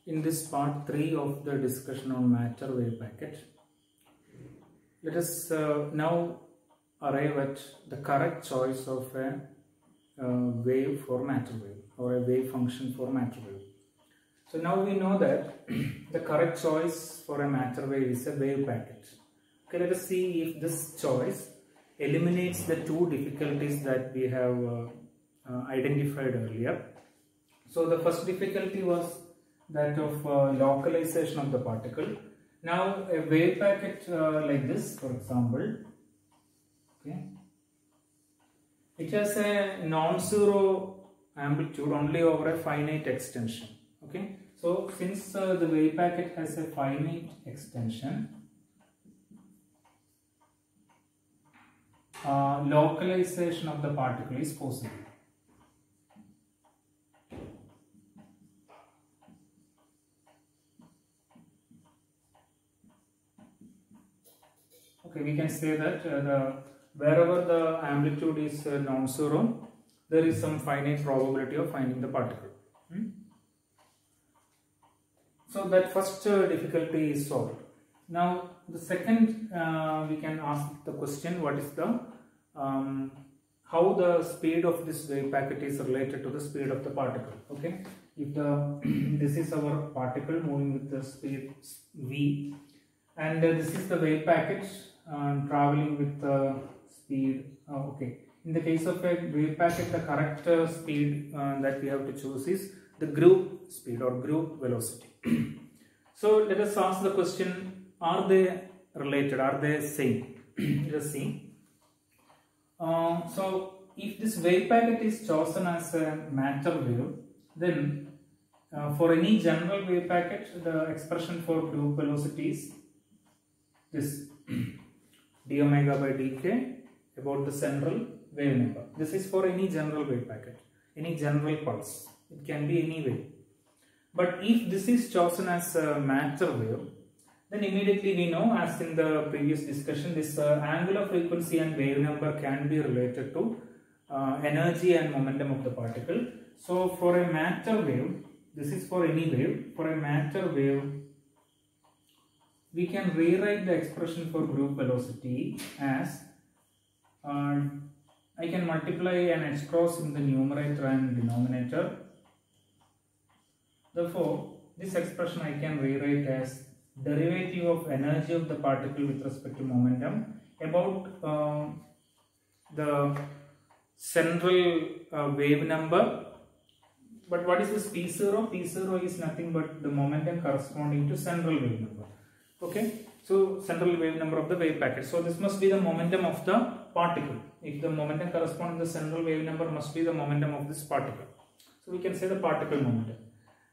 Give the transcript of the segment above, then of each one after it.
In this part 3 of the discussion on matter wave packet, let us now arrive at the correct choice of a wave for matter wave, or a wave function for matter wave. So now we know that the correct choice for a matter wave is a wave packet. Okay, let us see if this choice eliminates the two difficulties that we have identified earlier. So the first difficulty was that of localization of the particle. Now a wave packet like this, for example, okay, it has a non-zero amplitude only over a finite extension. Okay, so since the wave packet has a finite extension, localization of the particle is possible. Okay, we can say that wherever the amplitude is non-zero, there is some finite probability of finding the particle. So that first difficulty is solved. Now the second, we can ask the question, what is the how the speed of this wave packet is related to the speed of the particle. Okay, if the this is our particle moving with the speed v, and this is the wave packet traveling with the speed. Okay, in the case of a wave packet, the correct speed that we have to choose is the group speed or group velocity. So let us ask the question, are they related, are they same? Let us see. So if this wave packet is chosen as a matter wave, then for any general wave packet, the expression for group velocity is this d omega by dk about the central wave number. This is for any general wave packet, any general pulse. It can be any wave. But if this is chosen as a matter wave, then immediately we know, as in the previous discussion, this angular frequency and wave number can be related to energy and momentum of the particle. So for a matter wave, this is for any wave, for a matter wave, we can rewrite the expression for group velocity as I can multiply an h cross in the numerator and denominator. Therefore, this expression I can rewrite as derivative of energy of the particle with respect to momentum about the central wave number. But what is this P0? P0 is nothing but the momentum corresponding to central wave number. Okay, so central wave number of the wave packet. So this must be the momentum of the particle. If the momentum corresponds to the central wave number, must be the momentum of this particle. So we can say the particle momentum.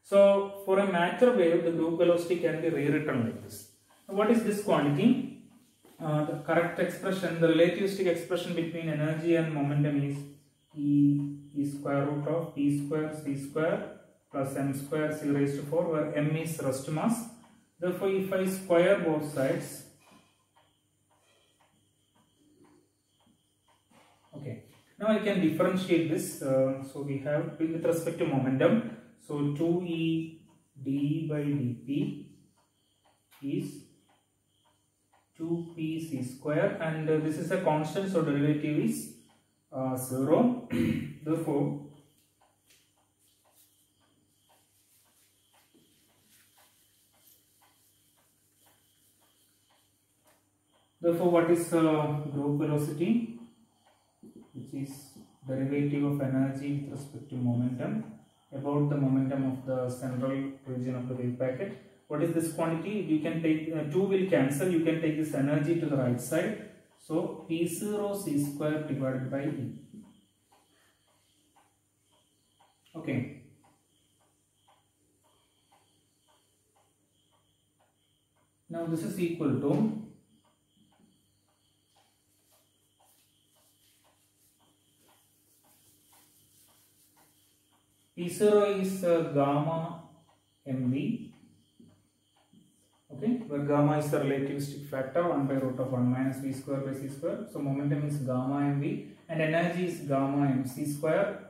So for a matter wave, the group velocity can be rewritten like this. Now, what is this quantity? The correct expression, the relativistic expression between energy and momentum is E square root of P square C square plus M square C raised to 4, where M is rest mass. Therefore, if I square both sides, okay, now I can differentiate this. So we have with respect to momentum. So 2E d by dp is 2p c square, and this is a constant, so derivative is 0. Therefore, what is group velocity? Which is derivative of energy with respect to momentum about the momentum of the central region of the wave packet. What is this quantity? You can take 2 will cancel, you can take this energy to the right side. So P0 C square divided by E. Okay. Now this is equal to P0 is gamma mv, okay, where gamma is the relativistic factor 1 by root of 1 minus v square by c square. So momentum is gamma mv and energy is gamma mc square.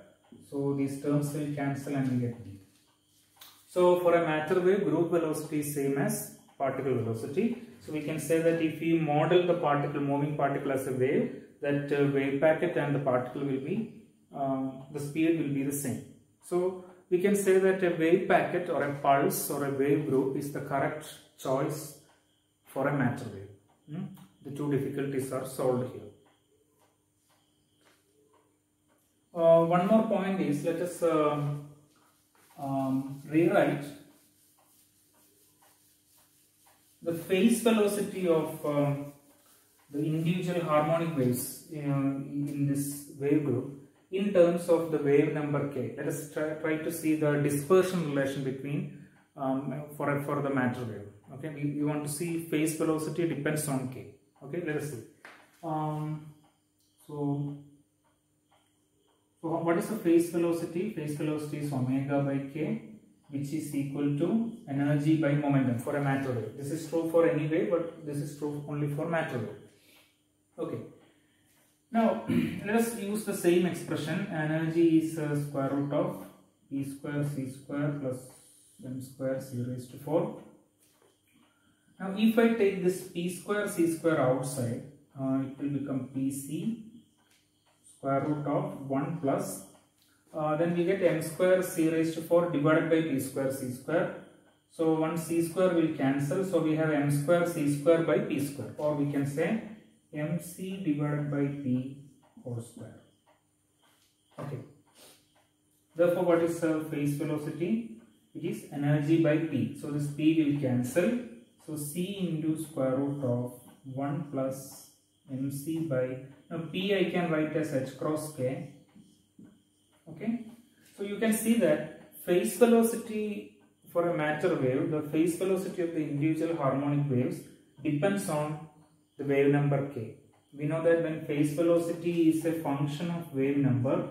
So these terms will cancel and we get v. So for a matter wave, group velocity is same as particle velocity. So we can say that if we model the particle, moving particle as a wave, that wave packet and the particle will be, the speed will be the same. So we can say that a wave packet or a pulse or a wave group is the correct choice for a matter wave. The two difficulties are solved here. One more point is, let us rewrite the phase velocity of the individual harmonic waves in this wave group in terms of the wave number k. Let us try to see the dispersion relation between for the matter wave. Okay, we want to see phase velocity depends on k. Okay, let us see. So what is the phase velocity? Phase velocity is omega by k, which is equal to energy by momentum for a matter wave. This is true for any wave, but this is true only for matter wave. Okay. Now let us use the same expression. Energy is square root of P square C square plus M square C raised to 4. Now if I take this P square C square outside, it will become PC square root of 1 plus, then we get M square C raised to 4 divided by P square C square. So one C square will cancel, so we have M square C square by P square, or we can say MC divided by P whole square. Okay. Therefore, what is phase velocity? It is energy by P. So this P will cancel. So C into square root of 1 plus MC by, now P I can write as H cross K. Okay. So you can see that phase velocity for a matter wave, the phase velocity of the individual harmonic waves depends on the wave number k. We know that when phase velocity is a function of wave number,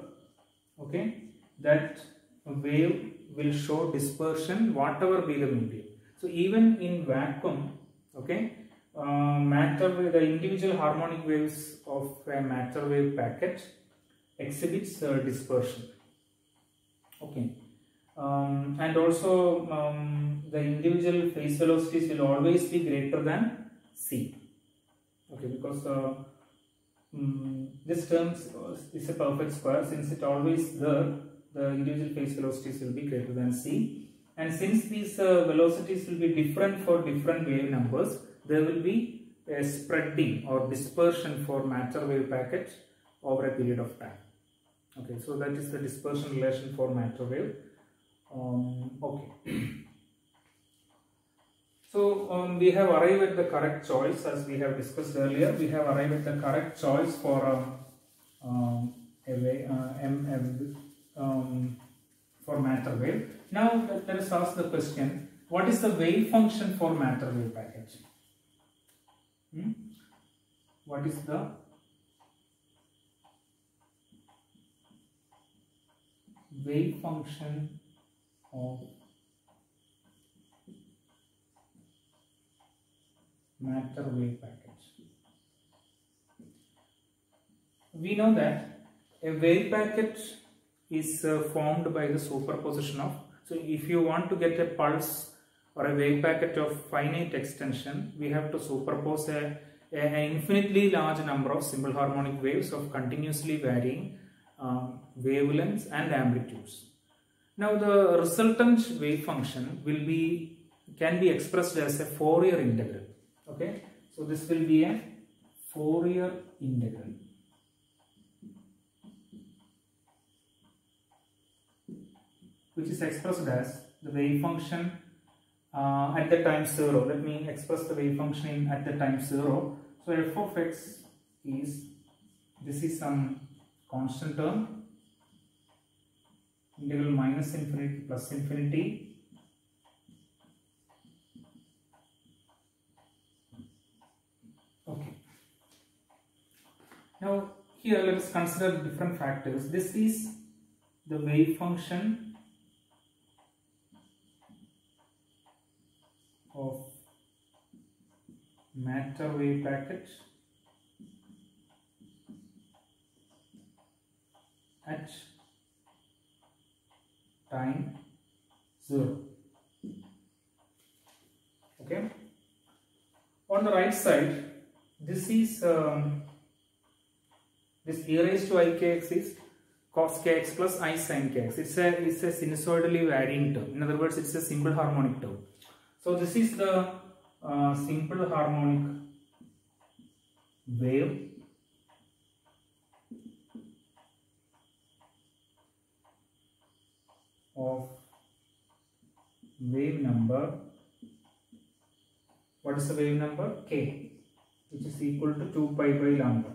okay, that wave will show dispersion whatever be the medium. So even in vacuum, okay, the individual harmonic waves of a matter wave packet exhibits dispersion. Okay, and also the individual phase velocities will always be greater than c. Okay, because this term is a perfect square. Since it always there, the individual phase velocities will be greater than c, and since these velocities will be different for different wave numbers, there will be a spreading or dispersion for matter wave packet over a period of time. Okay, so that is the dispersion relation for matter wave. Okay. So we have arrived at the correct choice, as we have discussed earlier. We have arrived at the correct choice for for matter wave. Now let us ask the question: what is the wave function for matter wave packet? What is the wave function of matter wave packet? We know that a wave packet is formed by the superposition of, so if you want to get a pulse or a wave packet of finite extension, we have to superpose an infinitely large number of simple harmonic waves of continuously varying wavelengths and amplitudes. Now the resultant wave function can be expressed as a Fourier integral. Okay, so this will be a Fourier integral, which is expressed as the wave function at the time 0. Let me express the wave function at the time 0. So f of x is, this is some constant term, integral minus infinity plus infinity okay. Now here let us consider different factors. This is the wave function of matter wave packet at time 0. On the right side, this is this e raised to ikx is cos kx plus I sin kx. It's a sinusoidally varying term. In other words, it's a simple harmonic term. So this is the simple harmonic wave of wave number. What is the wave number? K, which is equal to 2 pi by lambda.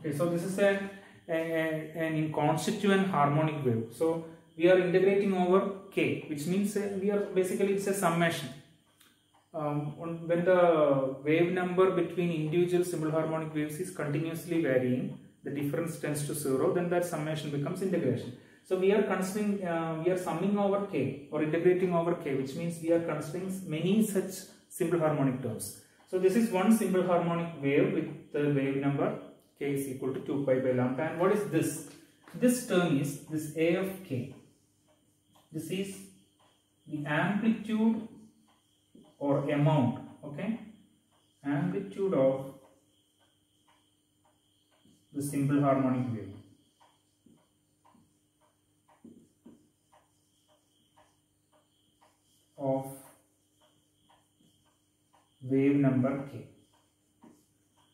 Okay, so this is an inconstituent harmonic wave. So we are integrating over K, which means we are basically, it's a summation. When the wave number between individual simple harmonic waves is continuously varying, the difference tends to 0, then that summation becomes integration. So we are considering, we are summing over K or integrating over K, which means we are considering many such simple harmonic terms. So this is one simple harmonic wave with the wave number K is equal to 2 pi by lambda. And what is this? This term is this A of K. This is the amplitude or amount, okay, amplitude of the simple harmonic wave. Of wave number K.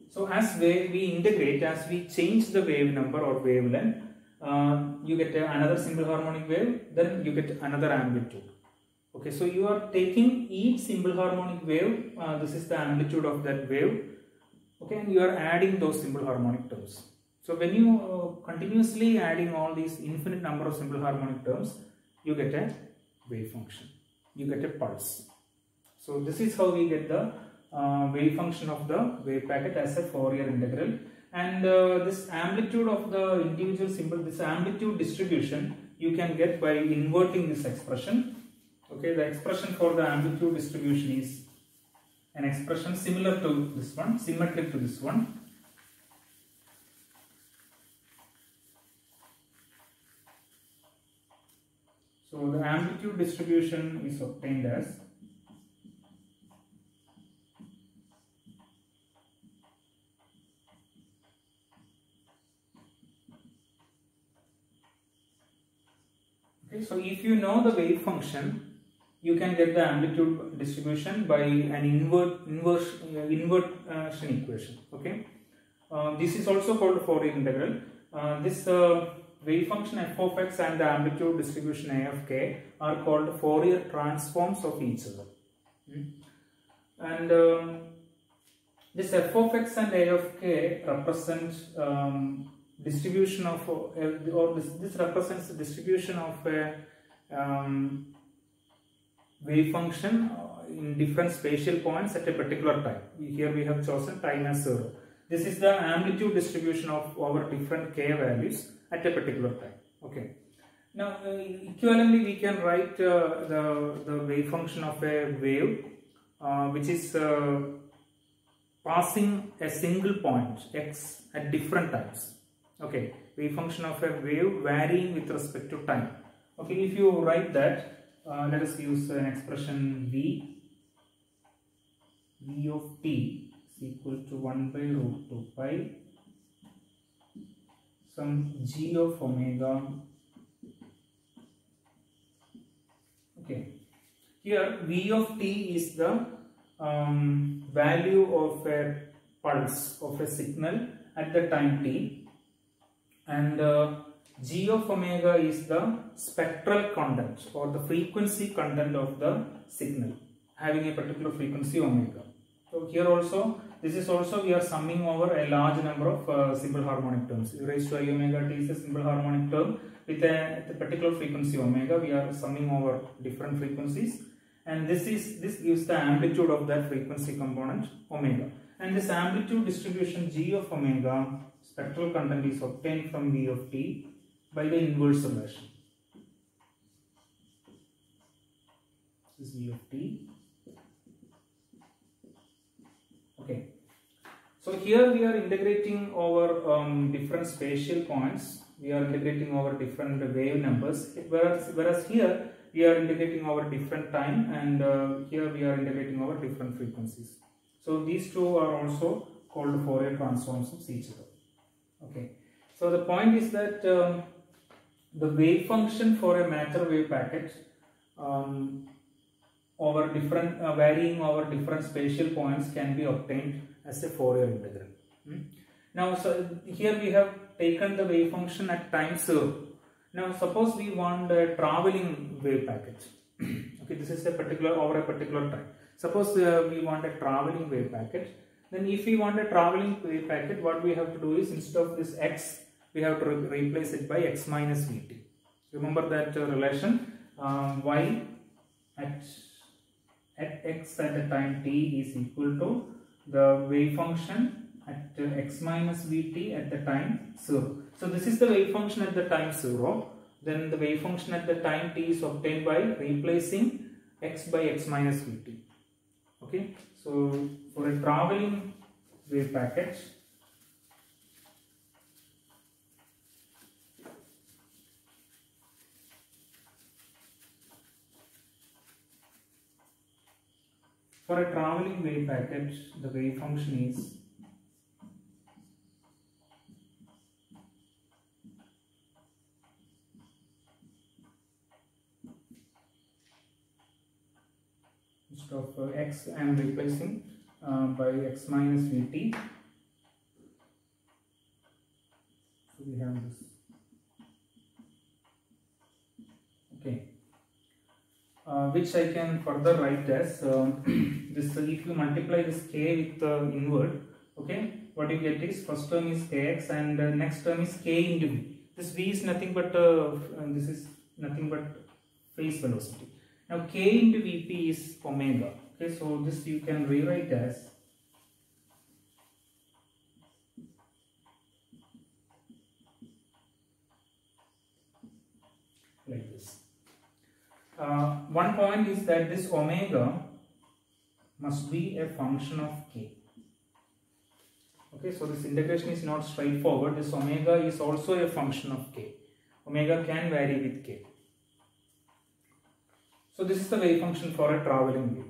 So as we integrate, as we change the wave number or wavelength, you get another simple harmonic wave, then you get another amplitude. Okay, so you are taking each simple harmonic wave, this is the amplitude of that wave, okay, and you are adding those simple harmonic terms. So when you continuously adding all these infinite number of simple harmonic terms, you get a wave function, you get a pulse. So this is how we get the wave function of the wave packet as a Fourier integral. And this amplitude of the individual symbol, this amplitude distribution, you can get by inverting this expression. Okay, the expression for the amplitude distribution is an expression similar to this one, symmetric to this one. So the amplitude distribution is obtained as okay, so if you know the wave function, you can get the amplitude distribution by an inversion equation. Okay, this is also called Fourier integral. This wave function f of x and the amplitude distribution a of k are called Fourier transforms of each other. And this f of x and a of k represent distribution of, or this represents the distribution of a wave function in different spatial points at a particular time. Here we have chosen time as 0. This is the amplitude distribution of our different k values at a particular time. Okay. Now, equivalently, we can write the wave function of a wave, which is passing a single point x at different times. Okay, wave function of a wave varying with respect to time. Okay, if you write that, let us use an expression v of t is equal to 1 by root 2 pi some g of omega. Okay, here v of t is the value of a pulse of a signal at the time t, and g of omega is the spectral content or the frequency content of the signal having a particular frequency omega. So here also, this is also we are summing over a large number of simple harmonic terms. E raised to I omega t is a simple harmonic term with a particular frequency omega. We are summing over different frequencies, and this gives the amplitude of that frequency component omega. And this amplitude distribution g of omega spectral content is obtained from v of t by the inverse summation. This is v of t. Okay. So here we are integrating over different spatial points. We are integrating over different wave numbers. Whereas here we are integrating over different time, and here we are integrating over different frequencies. So these two are also called Fourier transforms of each other. Okay. So the point is that the wave function for a matter wave packet over different varying over different spatial points can be obtained as a Fourier integral. Now, so here we have taken the wave function at time 0. Now, suppose we want a traveling wave packet. Okay, this is a particular over a particular time. Suppose we want a traveling wave packet. Then, if we want a traveling wave packet, what we have to do is instead of this x, we have to replace it by x minus vt. Remember that relation y at x at the time t is equal to the wave function at x minus vt at the time 0. So this is the wave function at the time 0. Then the wave function at the time t is obtained by replacing x by x minus vt. Okay. So for a traveling wave packet, the wave function is instead of x I am replacing by x minus vt. So we have this. Okay. Which I can further write as this. If you multiply this k with the inward, okay, what you get is first term is kx and next term is k into v. This v is nothing but this is nothing but phase velocity. Now k into vp is omega. Okay, so this you can rewrite as like this. One point is that this omega must be a function of k. Okay, so this integration is not straightforward. This omega is also a function of k. Omega can vary with k. So this is the wave function for a traveling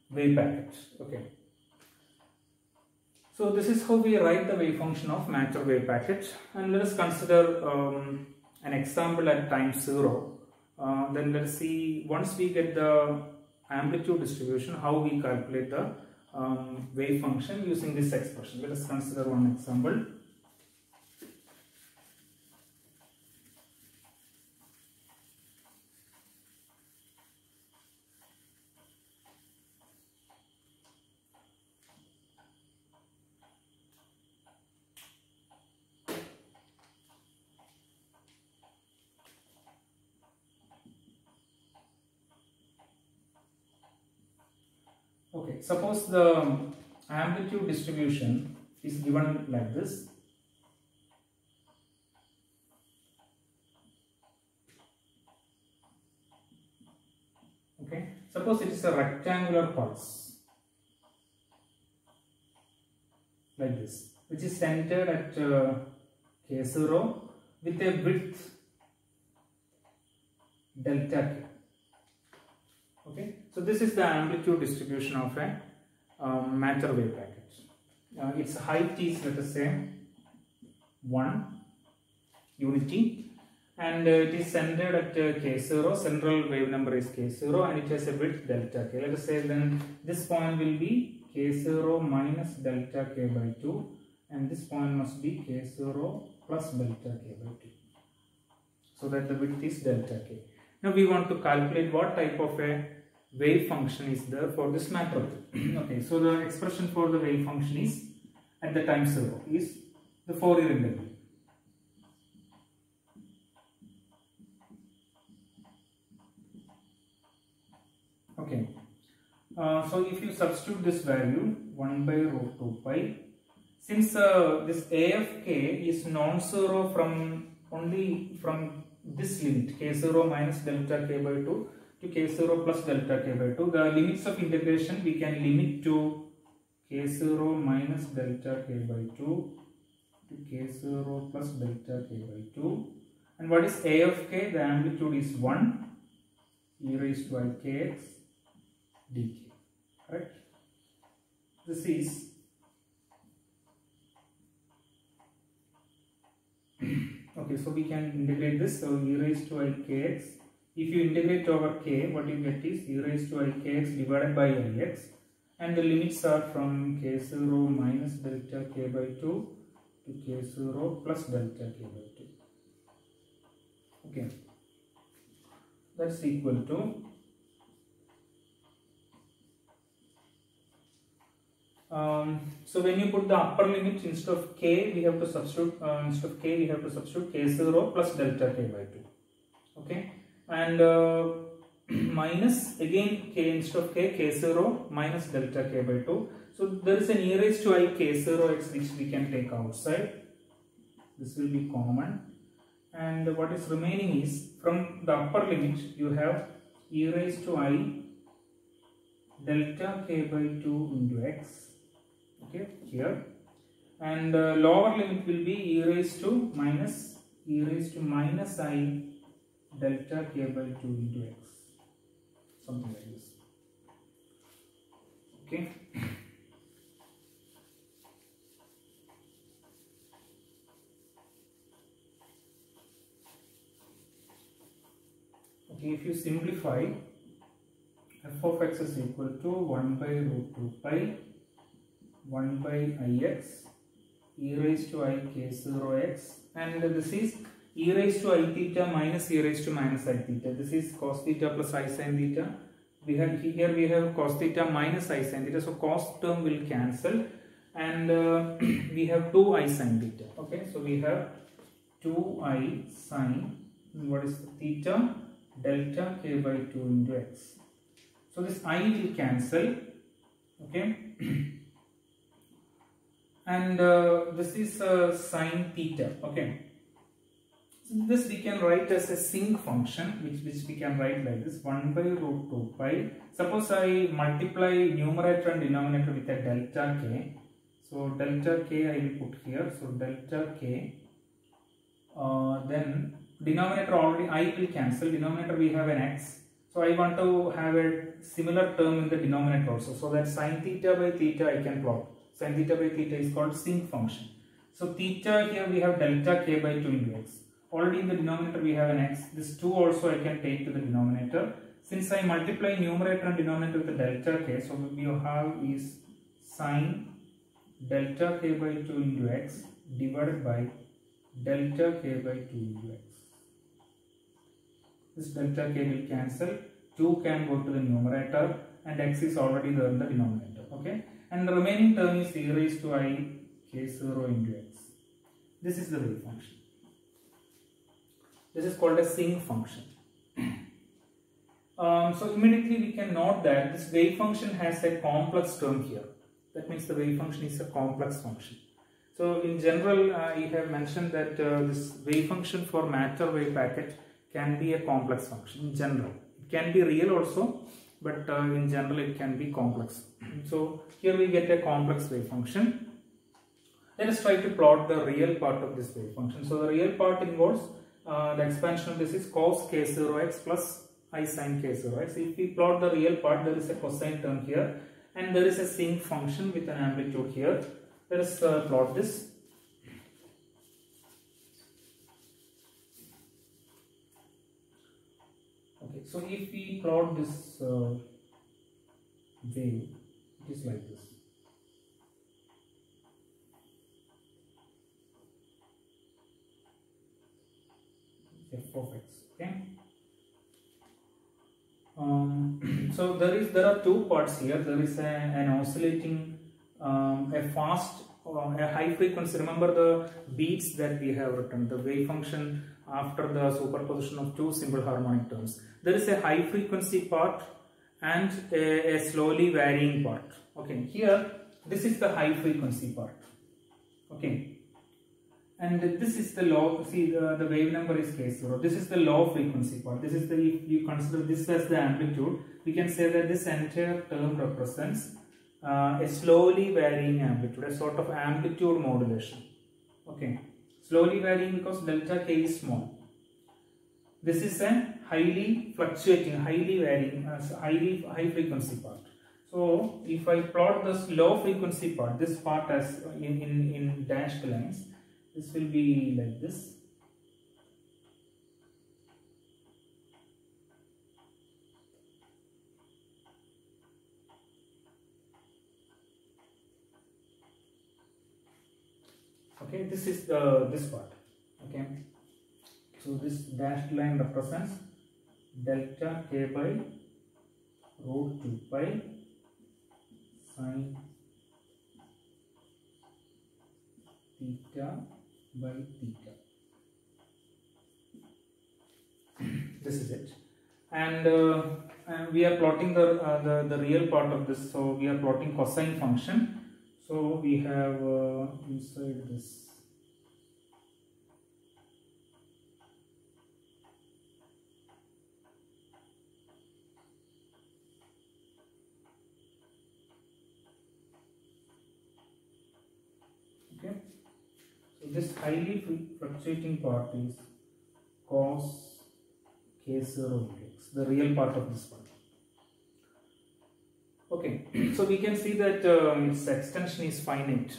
wave packet. Okay. So this is how we write the wave function of matter wave packet, and let us consider an example at time 0. Then let's see, once we get the amplitude distribution, how we calculate the wave function using this expression. Let us consider one example. Okay, suppose the amplitude distribution is given like this. Okay, suppose it is a rectangular pulse like this, which is centered at k0 with a width delta k. Okay, so this is the amplitude distribution of a matter wave packet. Its height is, let us say, 1 unity, and it is centered at k0. Central wave number is k0, and it has a width delta k. Let us say then this point will be k0 minus delta k by 2, and this point must be k0 plus delta k by 2, so that the width is delta k. Now we want to calculate what type of a wave function is there for this matter. Okay, so the expression for the wave function is at the time 0 is the Fourier integral. Okay, so if you substitute this value 1 by root 2 pi, since this a of k is non-zero only from this limit k0 minus delta k by 2 to k0 plus delta k by 2, the limits of integration we can limit to k0 minus delta k by 2 to k0 plus delta k by 2. And what is a of k? The amplitude is 1 e raised by kx dk. correct? This is okay, so we can integrate this. So e raised to I kx. If you integrate over k, what you get is e raised to I kx divided by ix, and the limits are from k0 minus delta k by 2 to k0 plus delta k by 2. Okay, that's equal to so when you put the upper limit, instead of k we have to substitute k0 plus delta k by 2. Okay, and minus again k instead of k0 minus delta k by 2. So there is an e raised to I k0x which we can take outside. This will be common, and what is remaining is from the upper limit you have e raised to I delta k by 2 into x. Okay, here, and lower limit will be e raised to minus I delta k by 2 into x, something like this. Okay. Okay, if you simplify, f of x is equal to 1 by root 2 pi 1 by ix e raised to I k0x, and this is e raised to I theta minus e raised to minus I theta. This is cos theta plus I sin theta. We have here cos theta minus I sin theta, so cos term will cancel, and we have 2 I sin theta. Okay, so we have 2 I sin, what is theta, delta k by 2 into x. So this I will cancel. Okay. And this is sin theta. Okay, so this we can write as a sinc function, which we can write like this: 1 by root 2 pi. Suppose I multiply numerator and denominator with a delta k. So delta k I will put here. So delta k. Then denominator already I will cancel. Denominator we have an x. So I want to have a similar term in the denominator also. So that sin theta by theta I can plot. Sin theta by theta is called sinc function. So theta here we have delta k by 2 into x. Already in the denominator we have an x. This 2 also I can take to the denominator. Since I multiply numerator and denominator with the delta k, so what we have is sin delta k by 2 into x divided by delta k by 2 into x. This delta k will cancel. 2 can go to the numerator, and x is already there in the denominator. Okay, and the remaining term is e raised to I k0 into x. This is the wave function. This is called a sinc function. So immediately we can note that this wave function has a complex term here. That means the wave function is a complex function. So in general, I have mentioned that this wave function for matter wave packet can be a complex function in general. It can be real also, but in general it can be complex. So here we get a complex wave function. Let us try to plot the real part of this wave function. So the real part involves the expansion of this is cos k0x plus I sin k0x. If we plot the real part, there is a cosine term here, and there is a sinc function with an amplitude here. Let us plot this. Okay, so if we plot this wave, it is like this. F of x. Okay. So there are two parts here. There is an oscillating, a fast, a high frequency. Remember the beats that we have written, the wave function after the superposition of two simple harmonic terms. There is a high frequency part and a slowly varying part. Okay, here this is the high frequency part. Okay, and this is the low. See, the wave number is k0. This is the low frequency part. This is the, if you consider this as the amplitude, we can say that this entire term represents a slowly varying amplitude, a sort of amplitude modulation. Okay, slowly varying because delta k is small. This is a highly fluctuating, highly varying, high frequency part. So if I plot this low frequency part, this part as in dashed lines, this will be like this. Okay, this is this part. Okay, so this dashed line represents delta k by root 2 pi sine theta by theta. This is it, and we are plotting the real part of this. So we are plotting cosine function. So we have inside this okay. So this highly fluctuating part is cos k0 x, the real part of this part. Okay, so we can see that its extension is finite.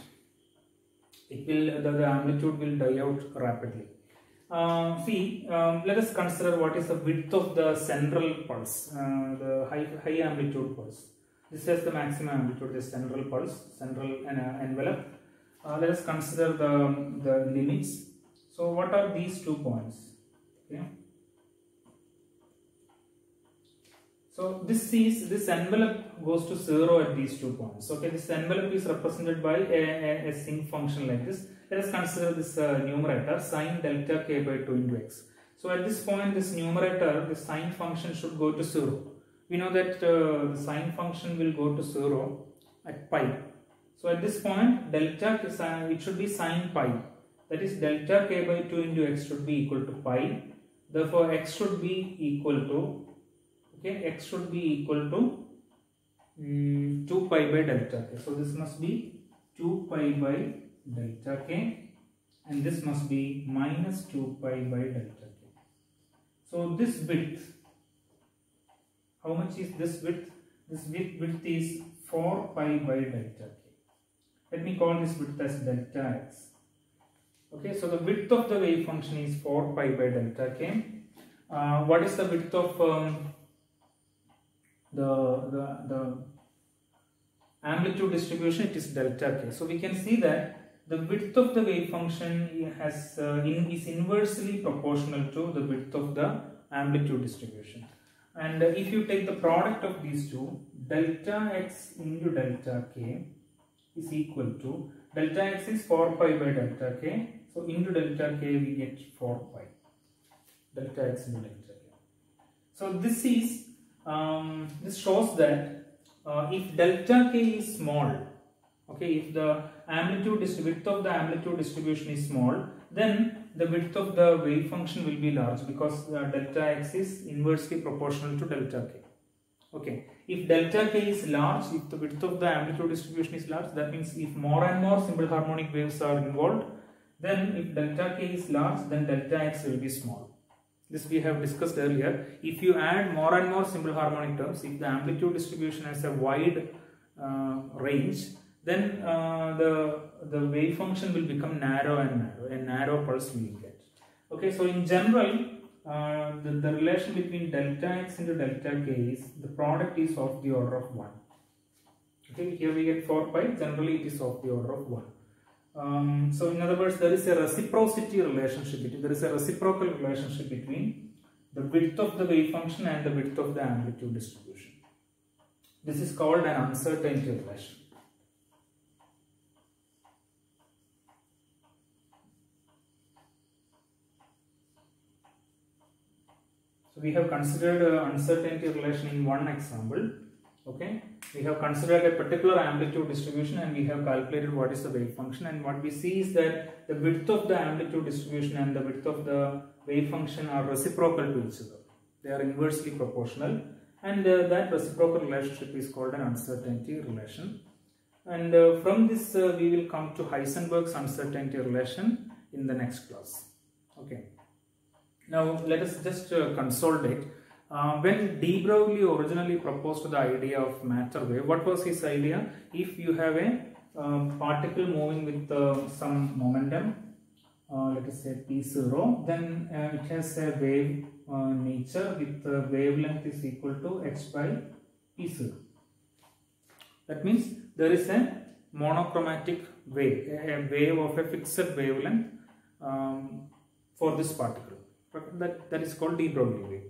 It will the amplitude will die out rapidly. Let us consider what is the width of the central pulse, the high amplitude pulse. This is the maximum amplitude, the central pulse, central envelope. Let us consider the limits. So what are these 2 points? Okay. So this envelope goes to 0 at these 2 points. Okay, this envelope is represented by a sinc function like this. Let us consider this numerator sine delta k by 2 into x. So at this point, this numerator, the sine function should go to 0. We know that the sine function will go to 0 at pi. So at this point, delta it should be sine pi. That is delta k by 2 into x should be equal to pi. Therefore, x should be equal to x should be equal to 2 pi by delta k. So this must be 2 pi by delta k, and this must be minus 2 pi by delta k. So this width, how much is this width? This width is 4 pi by delta k. Let me call this width as delta x. Okay, so the width of the wave function is 4 pi by delta k. What is the width of the amplitude distribution? It is delta k. So we can see that the width of the wave function is inversely proportional to the width of the amplitude distribution. And if you take the product of these two, delta x into delta k is equal to, delta x is 4 pi by delta k. So into delta k we get 4 pi. Delta x into delta k. So this is this shows that if delta k is small, okay, if the width of the amplitude distribution is small, then the width of the wave function will be large, because delta x is inversely proportional to delta k. Okay, if delta k is large, if the width of the amplitude distribution is large, that means if more and more simple harmonic waves are involved, then if delta k is large, then delta x will be small. This we have discussed earlier. If you add more and more simple harmonic terms, if the amplitude distribution has a wide range, then the wave function will become narrow and narrow. A narrow pulse we will get. Okay, so in general, the relation between delta x into delta k is, the product is of the order of 1. Okay, here we get 4 pi. Generally, it is of the order of 1. So in other words, there is a reciprocity relationship between, there is a reciprocal relationship between the width of the wave function and the width of the amplitude distribution. This is called an uncertainty relation. So we have considered uncertainty relation in one example. Okay, we have considered a particular amplitude distribution and we have calculated what is the wave function, and what we see is that the width of the amplitude distribution and the width of the wave function are reciprocal to each other. They are inversely proportional, and that reciprocal relationship is called an uncertainty relation. And from this we will come to Heisenberg's uncertainty relation in the next class. Okay. Now let us just consolidate. When de Broglie originally proposed the idea of matter wave, what was his idea? If you have a particle moving with some momentum, let us say p0, then it has a wave nature with wavelength is equal to h by p0. That means there is a monochromatic wave, a wave of a fixed wavelength for this particle. That is called de Broglie wave.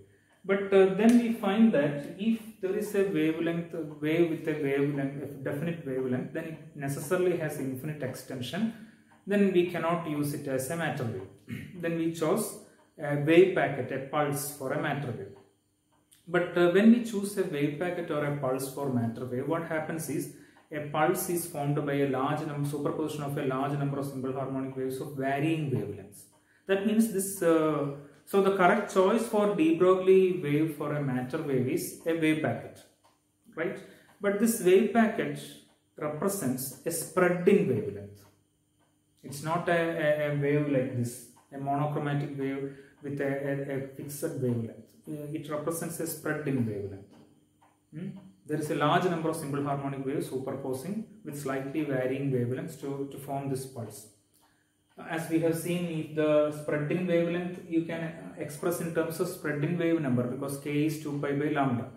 But then we find that if there is a wave with a wavelength, a definite wavelength, then it necessarily has infinite extension. Then we cannot use it as a matter wave. Then we chose a wave packet, a pulse for a matter wave. But when we choose a wave packet or a pulse for matter wave, what happens is a pulse is formed by a large number, superposition of a large number of simple harmonic waves of varying wavelengths. That means this, so the correct choice for de Broglie wave for a matter wave is a wave packet, right? But this wave packet represents a spread in wavelength. It's not a wave like this, a monochromatic wave with a fixed wavelength. It represents a spread in wavelength. There is a large number of simple harmonic waves superposing with slightly varying wavelengths to form this pulse. As we have seen, if the spread in wavelength you can express in terms of spread in wave number, because k is 2 pi by lambda.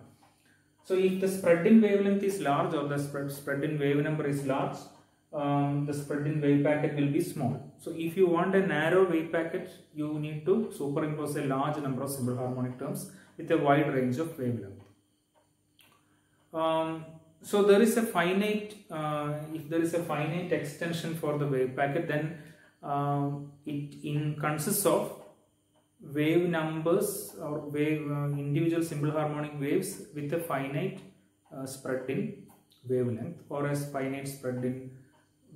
So if the spread in wavelength is large or the spread in wave number is large, the spread in wave packet will be small. So if you want a narrow wave packet, you need to superimpose a large number of simple harmonic terms with a wide range of wavelength. So there is a finite, if there is a finite extension for the wave packet, then it consists of wave numbers or wave individual simple harmonic waves with a finite spread in wavelength, or as finite spread in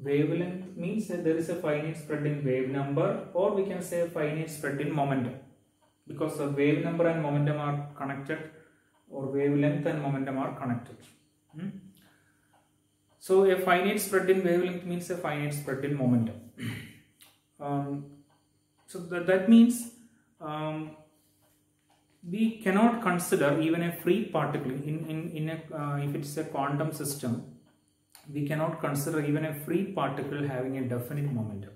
wavelength means that there is a finite spread in wave number, or we can say a finite spread in momentum, because the wave number and momentum are connected, or wavelength and momentum are connected. So a finite spread in wavelength means a finite spread in momentum. So that means we cannot consider even a free particle if it's a quantum system. We cannot consider even a free particle having a definite momentum.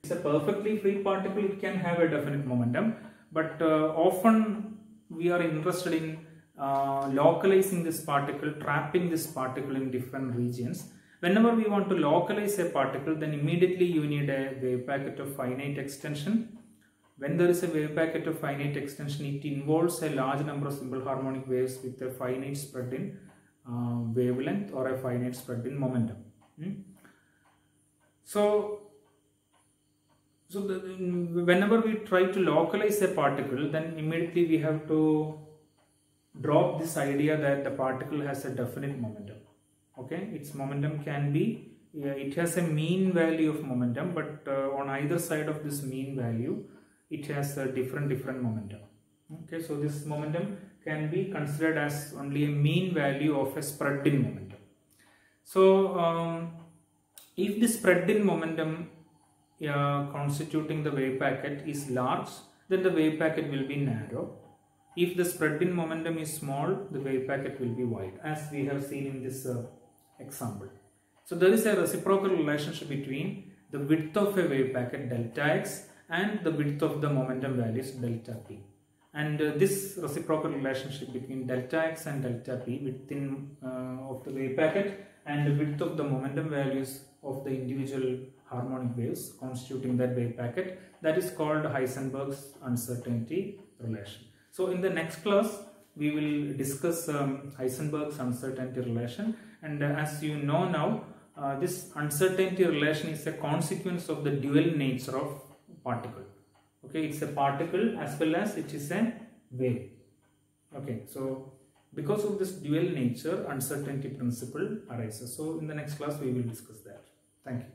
It's a perfectly free particle, it can have a definite momentum, but often we are interested in localizing this particle, trapping this particle in different regions. Whenever we want to localize a particle, then immediately you need a wave packet of finite extension. When there is a wave packet of finite extension, it involves a large number of simple harmonic waves with a finite spread in wavelength or a finite spread in momentum. So whenever we try to localize a particle, then immediately we have to drop this idea that the particle has a definite momentum. Okay, its momentum can be, it has a mean value of momentum, but on either side of this mean value, it has a different momentum. Okay, so this momentum can be considered as only a mean value of a spread in momentum. So if the spread in momentum constituting the wave packet is large, then the wave packet will be narrow. If the spread in momentum is small, the wave packet will be wide, as we have seen in this example. So there is a reciprocal relationship between the width of a wave packet delta x and the width of the momentum values delta p. And this reciprocal relationship between delta x and delta p, within of the wave packet, and the width of the momentum values of the individual harmonic waves constituting that wave packet, that is called Heisenberg's uncertainty relation. So in the next class, we will discuss Heisenberg's uncertainty relation, and as you know now, this uncertainty relation is a consequence of the dual nature of particle. Okay, it's a particle as well as it is a wave. Okay, so because of this dual nature, uncertainty principle arises. So in the next class, we will discuss that. Thank you.